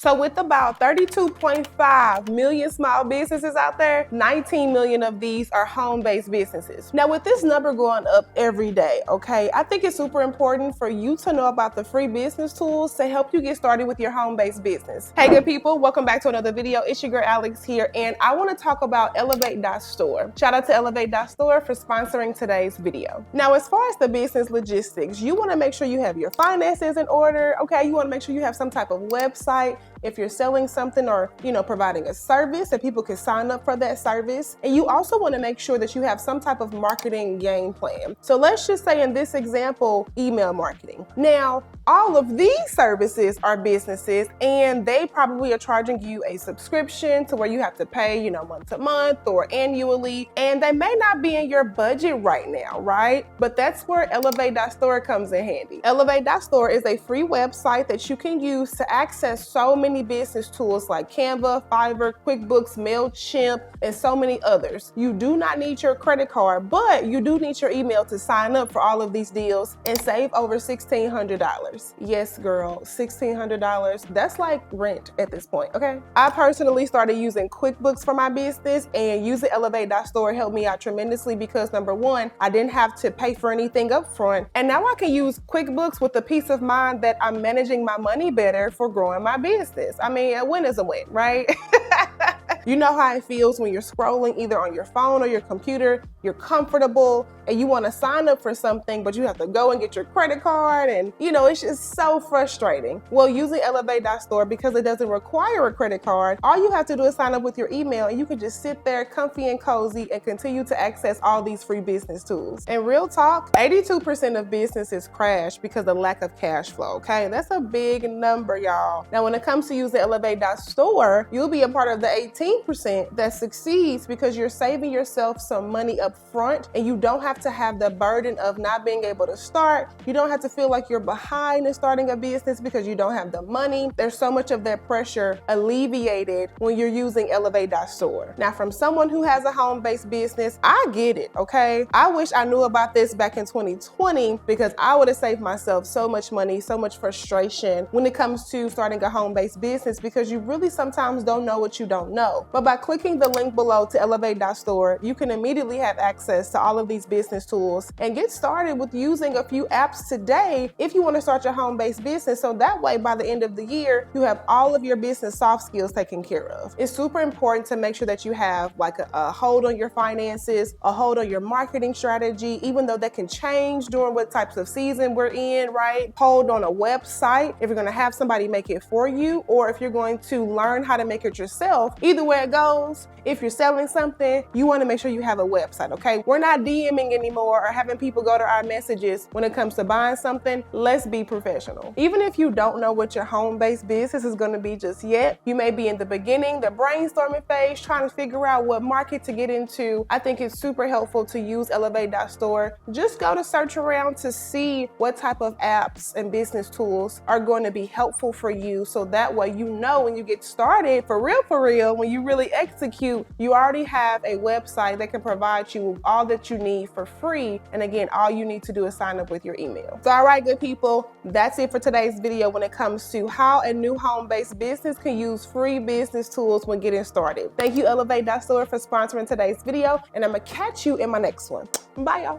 So with about 32.5 million small businesses out there, 19 million of these are home-based businesses. Now with this number going up every day, okay, I think it's super important for you to know about the free business tools to help you get started with your home-based business. Hey good people, welcome back to another video. It's your girl Alex here, and I want to talk about Elevate.store. Shout out to Elevate.store for sponsoring today's video. Now as far as the business logistics, you want to make sure you have your finances in order, okay? You want to make sure you have some type of website if you're selling something or, providing a service that people can sign up for that service. And you also want to make sure that you have some type of marketing game plan. So let's just say in this example, email marketing. Now, all of these services are businesses and they probably are charging you a subscription to where you have to pay, month to month or annually. And they may not be in your budget right now, right? But that's where Elevate.store comes in handy. Elevate.store is a free website that you can use to access so many business tools like Canva, Fiverr, QuickBooks, MailChimp, and so many others. You do not need your credit card, but you do need your email to sign up for all of these deals and save over $1,600. Yes, girl, $1,600. That's like rent at this point, okay? I personally started using QuickBooks for my business, and using Elevate.store helped me out tremendously because number one, I didn't have to pay for anything up front, and now I can use QuickBooks with the peace of mind that I'm managing my money better for growing my business. I mean, a win is a win, right? You know how it feels when you're scrolling either on your phone or your computer, you're comfortable and you want to sign up for something, but you have to go and get your credit card and, it's just so frustrating. Well, using Elevate.store, because it doesn't require a credit card, all you have to do is sign up with your email and you can just sit there comfy and cozy and continue to access all these free business tools. And real talk, 82% of businesses crash because of lack of cash flow, okay? That's a big number, y'all. Now, when it comes to using Elevate.store, you'll be a part of the 18% that succeeds because you're saving yourself some money up front and you don't have to have the burden of not being able to start. You don't have to feel like you're behind in starting a business because you don't have the money. There's so much of that pressure alleviated when you're using Elevate.store. Now, from someone who has a home-based business, I get it, okay? I wish I knew about this back in 2020 because I would have saved myself so much money, so much frustration when it comes to starting a home-based business because you really sometimes don't know what you don't know. But by clicking the link below to Elevate.store, you can immediately have access to all of these business tools and get started with using a few apps today if you want to start your home-based business. So that way, by the end of the year, you have all of your business soft skills taken care of. It's super important to make sure that you have like a hold on your finances, a hold on your marketing strategy, even though that can change during what types of season we're in, right? Hold on a website if you're going to have somebody make it for you, or if you're going to learn how to make it yourself. Either way it goes, if you're selling something, you want to make sure you have a website, okay? We're not DMing anymore or having people go to our messages when it comes to buying something. Let's be professional. Even if you don't know what your home-based business is going to be just yet, you may be in the beginning, the brainstorming phase, trying to figure out what market to get into. I think it's super helpful to use Elevate.store. Just go to search around to see what type of apps and business tools are going to be helpful for you. So that way, when you get started, for real, when you really execute, you already have a website that can provide you all that you need for free. And again, all you need to do is sign up with your email. So all right, good people, that's it for today's video when it comes to how a new home-based business can use free business tools when getting started. Thank you, Elevate.store, for sponsoring today's video, and I'm gonna catch you in my next one. Bye, y'all.